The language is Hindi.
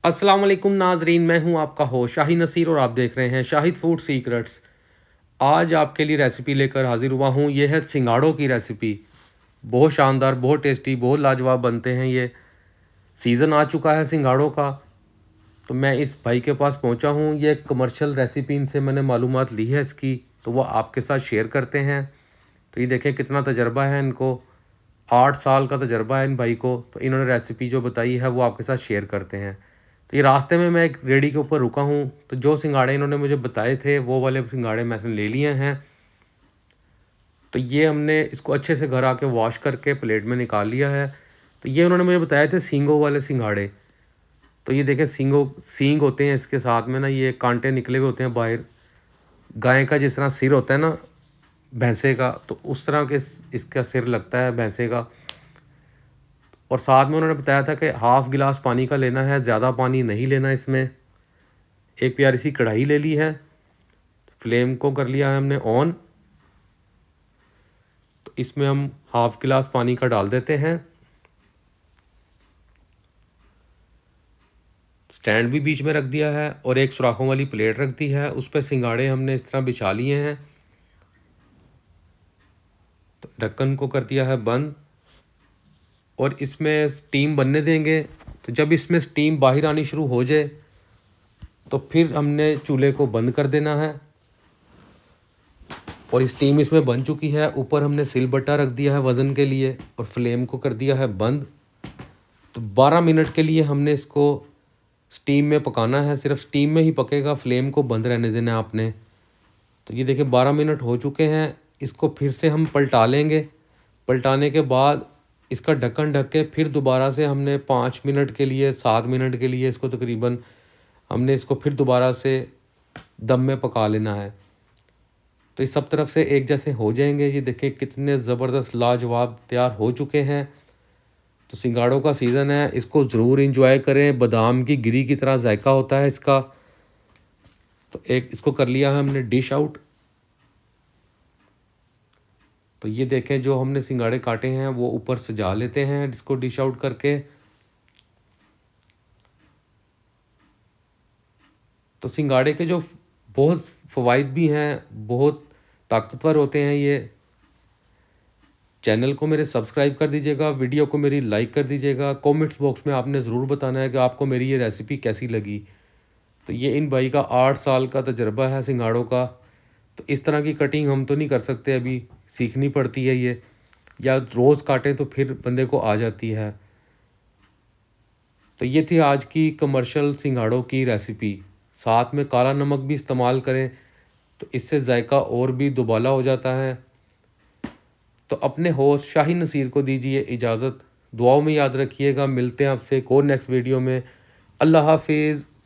अस्सलाम वालेकुम नाजरीन, मैं हूं आपका होस्ट शाही नसीर और आप देख रहे हैं शाहिद फूड सीक्रेट्स। आज आपके लिए रेसिपी लेकर हाजिर हुआ हूं। यह है सिंगाड़ों की रेसिपी। बहुत शानदार, बहुत टेस्टी, बहुत लाजवाब बनते हैं ये। सीज़न आ चुका है सिंगाड़ों का, तो मैं इस भाई के पास पहुंचा हूं। ये कमर्शियल रेसिपी इनसे मैंने मालूमात ली है इसकी, तो वो आपके साथ शेयर करते हैं। तो ये देखें कितना तजर्बा है इनको, 8 साल का तजर्बा है इन भाई को। तो इन्होंने रेसिपी जो बताई है वो आपके साथ शेयर करते हैं। तो ये रास्ते में मैं एक रेडी के ऊपर रुका हूँ, तो जो सिंगाड़े इन्होंने मुझे बताए थे वो वाले सिंगाड़े मैंने ले लिए हैं। तो ये हमने इसको अच्छे से घर आके वॉश करके प्लेट में निकाल लिया है। तो ये उन्होंने मुझे बताए थे सींगों वाले सिंगाड़े। तो ये देखें सींग होते हैं इसके साथ में ना, ये कांटे निकले हुए होते हैं बाहर। गाय का जिस तरह सिर होता है ना भैंसे का, तो उस तरह के इसका सिर लगता है भैंसे का। और साथ में उन्होंने बताया था कि हाफ़ गिलास पानी का लेना है, ज़्यादा पानी नहीं लेना इसमें। एक प्यारी सी कढ़ाई ले ली है, फ्लेम को कर लिया है हमने ऑन। तो इसमें हम हाफ़ गिलास पानी का डाल देते हैं। स्टैंड भी बीच में रख दिया है और एक सुराखों वाली प्लेट रख दी है, उस पर सिंगाड़े हमने इस तरह बिछा लिए हैं। तो ढक्कन को कर दिया है बंद और इसमें स्टीम बनने देंगे। तो जब इसमें स्टीम बाहर आनी शुरू हो जाए तो फिर हमने चूल्हे को बंद कर देना है। और स्टीम इसमें बन चुकी है। ऊपर हमने सिलबट्टा रख दिया है वज़न के लिए और फ्लेम को कर दिया है बंद। तो 12 मिनट के लिए हमने इसको स्टीम में पकाना है, सिर्फ स्टीम में ही पकेगा, फ्लेम को बंद रहने देना है आपने। तो ये देखिए 12 मिनट हो चुके हैं। इसको फिर से हम पलटा लेंगे। पलटाने के बाद इसका ढक्कन ढक के फिर दोबारा से हमने 5 मिनट के लिए 7 मिनट के लिए इसको तकरीबन हमने इसको फिर दोबारा से दम में पका लेना है। तो इस सब तरफ से एक जैसे हो जाएंगे। ये देखें कितने ज़बरदस्त लाजवाब तैयार हो चुके हैं। तो सिंगाड़ों का सीज़न है, इसको ज़रूर इंजॉय करें। बादाम की गिरी की तरह जायका होता है इसका। तो एक इसको कर लिया है हमने डिश आउट। तो ये देखें जो हमने सिंगाड़े काटे हैं वो ऊपर सजा लेते हैं इसको डिश आउट करके। तो सिंगाड़े के जो बहुत फ़वाइद भी हैं, बहुत ताकतवर होते हैं ये। चैनल को मेरे सब्सक्राइब कर दीजिएगा, वीडियो को मेरी लाइक कर दीजिएगा। कमेंट्स बॉक्स में आपने ज़रूर बताना है कि आपको मेरी ये रेसिपी कैसी लगी। तो ये इन भाई का 8 साल का तजर्बा है सिंगाड़ों का। तो इस तरह की कटिंग हम तो नहीं कर सकते, अभी सीखनी पड़ती है ये, या रोज़ काटें तो फिर बंदे को आ जाती है। तो ये थी आज की कमर्शियल सिंगाड़ों की रेसिपी। साथ में काला नमक भी इस्तेमाल करें तो इससे जायका और भी दुबाला हो जाता है। तो अपने होस्ट शाही नसीर को दीजिए इजाज़त। दुआओं में याद रखिएगा। मिलते हैं आपसे एक और नेक्स्ट वीडियो में। अल्लाह हाफिज़।